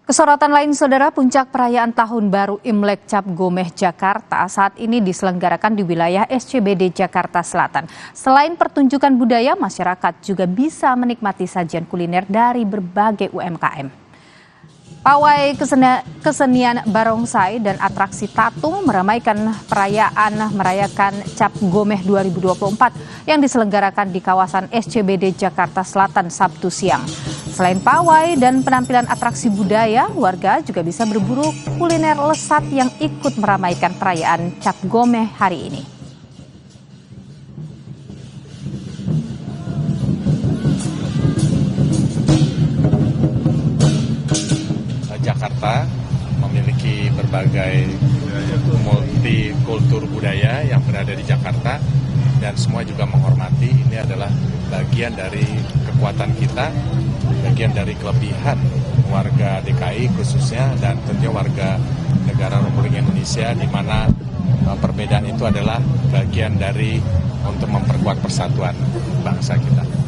Kesorotan lain, Saudara, puncak perayaan Tahun Baru Imlek Cap Gomeh Jakarta saat ini diselenggarakan di wilayah SCBD Jakarta Selatan. Selain pertunjukan budaya, masyarakat juga bisa menikmati sajian kuliner dari berbagai UMKM. Pawai kesenian barongsai dan atraksi tatung meramaikan merayakan Cap Gomeh 2024 yang diselenggarakan di kawasan SCBD Jakarta Selatan Sabtu siang. Selain pawai dan penampilan atraksi budaya, warga juga bisa berburu kuliner lesat yang ikut meramaikan perayaan Cap Gomeh hari ini. Jakarta memiliki berbagai multikultur budaya yang berada di Jakarta dan semua juga menghormati. Ini adalah bagian dari kekuatan kita, bagian dari kelebihan warga DKI khususnya dan tentunya warga negara Republik Indonesia, di mana perbedaan itu adalah bagian dari untuk memperkuat persatuan bangsa kita.